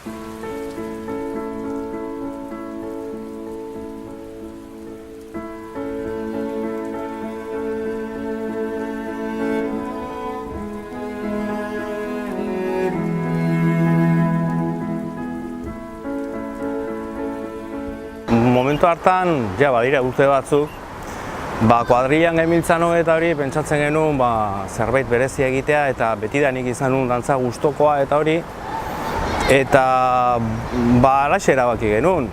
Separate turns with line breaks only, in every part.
Momentu hartan, ja badira urte batzuk, kuadrillan genbiltzan eta hori pentsatzen genuen zerbait berezia egitea eta betidanik izan nuen dantza gustokoa eta hori. Eta alaxe erabaki genuen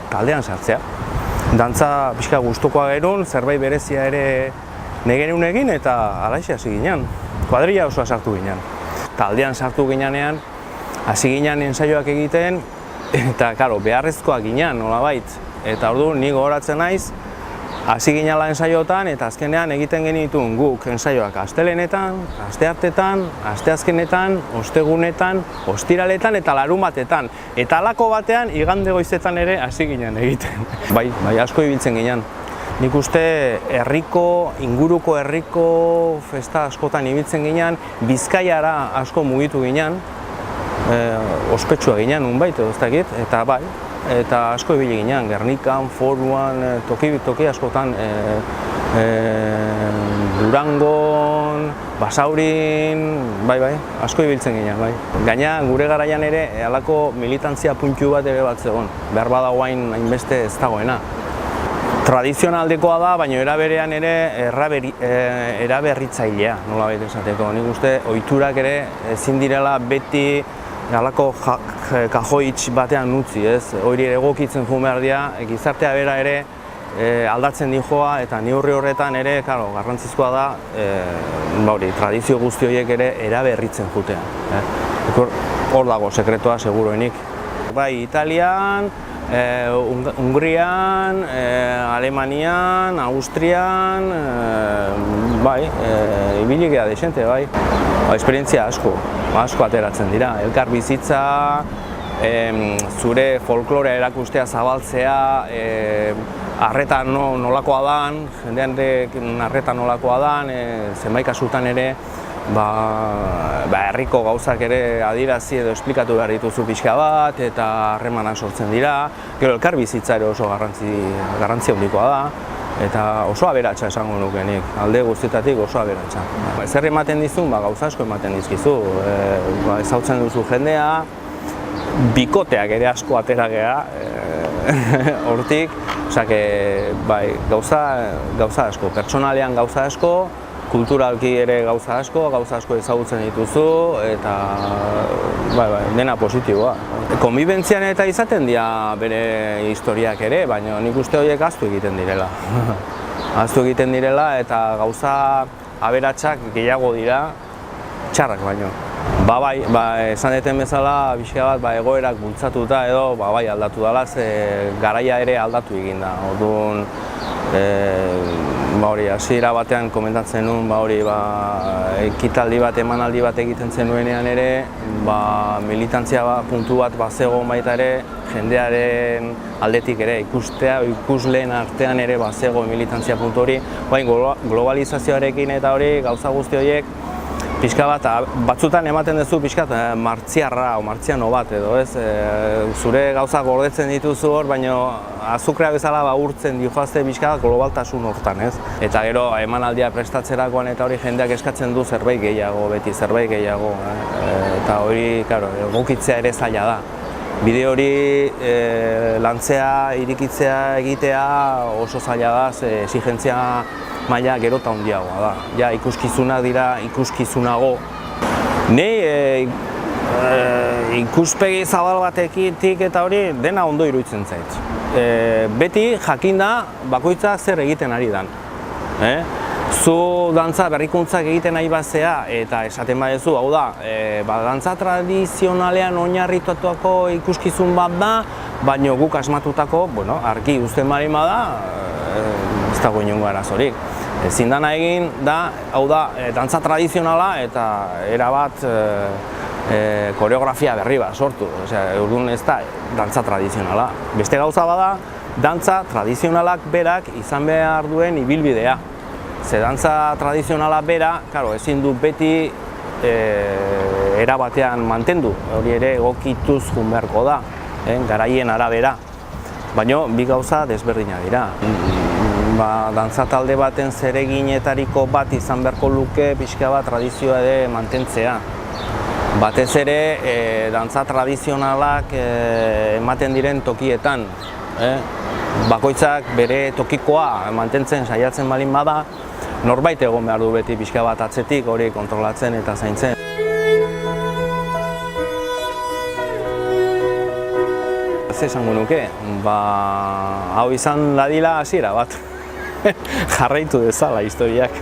taldean sartzea. Dantza pixka gustokoa genuen, zerbait berezia ere nahi genuen egin eta alaxe hasi ginen. Kuadrilla osoa sartu ginen. Taldean sartu ginean, hasi ginen ensaioak egiten, eta beharrezkoak ginen, nolabait. Eta orduan ni gogoratzen naiz, hasi ginela ensaiotan eta azkenean egiten genituen guk ensaioak astelenetan, asteartetan, asteazkenetan, ostegunetan, ostiraletan eta larumatetan. Eta halako batean igande goizetan ere hasi ginen egiten. Bai, asko ibiltzen ginen. Nik uste inguruko herriko festa askotan ibiltzen ginen, Bizkaiara asko mugitu ginen. Ospetsua ginen nunbait edo ez dakit, eta bai, eta asko ibili ginen, Gernikan, Foruan, toki askotan, Durangon, Basaurin, bai, asko ibiltzen ginen, bai. Gaina gure garaian ere halako militantzia puntu bat ere bat zegoen, behar bada guain hainbeste ez dagoena. Tradizionaldekoa da, baina era berean ere eraberritzailea, nolabait esateko. Nik uste ohiturak ere ezin direla beti halako kajoitz batean utzi, ez? Hori egokitzen joan behar dira, gizartea bera ere aldatzen dijoa eta neurri horretan ere, garrantzizkoa da, tradizio guzti horiek ere eraberritzen jutea. Hor dago sekretua seguruenik. Bai, Italian, Hungrian, Alemanian, Austrian, ibili geha desente, bai. Esperientzia asko ateratzen dira. Elkar bizitza, zure folklorea erakustea zabaltzea, arreta nolakoa dan, jendean arreta nolakoa dan, zenbait kasutan ere, herriko gauzak ere adirazi edo esplikatu behar dituzu pixka bat eta harremanak sortzen dira. Gero elkar bizitza ere oso garrantzi handikoa da eta oso aberatsa esango nuke nik, alde guztietatik oso aberatsa. Zer ematen dizun, gauza asko ematen dizkizu, ezautzen duzu jendea, bikoteak ere asko atera geha hortik, gauza asko, pertsonalean gauza asko, kulturalki ere gauza asko ezagutzen dituzu eta dena positiboa. Konbibentzian eta izaten dira bere historiak ere, baina nik uste horiek ahaztu egiten direla. Ahaztu egiten direla eta gauza aberatsak gehiago dira, txarrak baino. Esan deten bezala, pixka bat egoerak bultzatuta edo aldatu dela, garaia ere aldatu egin da. Orduan, hasiera batean komentatzen nuen, ekitaldi bat, emanaldi bat egiten zenuenean ere, militantzia puntu bat bazegoen baita ere, jendearen aldetik ere ikusleen artean ere bazegoen militantzia puntu hori, globalizazioarekin eta hori gauza guzti horiek, pixka bat, batzutan ematen duzu pixka martziarra o martziano bat edo, ez? Zure gauza gordetzen dituzu hor, baina azukrea bezala urtzen dihoazte pixka globaltasun hortan, ez? Eta gero emanaldia prestatzerakoan eta hori jendeak eskatzen du zerbait gehiago, beti zerbait gehiago. Eta hori, egokitzea ere zaila da. Bide hori lantzea, irikitzea, egitea oso zaila da, exigentzia maila gero eta handiagoa da. Ja, ikuskizunak dira ikuskizunago. Ni ikuspegi zabal batekitik eta hori dena ondo iruditzen zait. Beti jakinda bakoitzak zer egiten ari dan. Zu dantza berrikuntzak egiten nahi bazea eta esaten badezu, hau da, dantza tradizionalean oinarrituako ikuskizun bat da, baina guk asmatutako, argi uzten bari da, ez dago inongo arazorik. Ezin dana egin da, hau da, dantza tradizionala eta erabat koreografia berri bat sortu. Orduan ez da dantza tradizionala. Beste gauza bada, dantza tradizionalak berak izan behar duen ibilbidea. Ze dantza tradizionala bera, ezin du beti era batean mantendu, hori ere egokituz joan beharko da, garaien arabera. Baina bi gauza desberdinak dira. Dantza talde baten zereginetariko bat izan beharko luke pixka bat tradizioa ere mantentzea. Batez ere, dantza tradizionalak ematen diren tokietan. Bakoitzak bere tokikoa mantentzen saiatzen balin bada, norbait egon behar du beti pixka bat atzetik hori kontrolatzen eta zaintzen. Zer esango nuke, hau izan dadila hasiera bat. Jarraitu dezala historiak.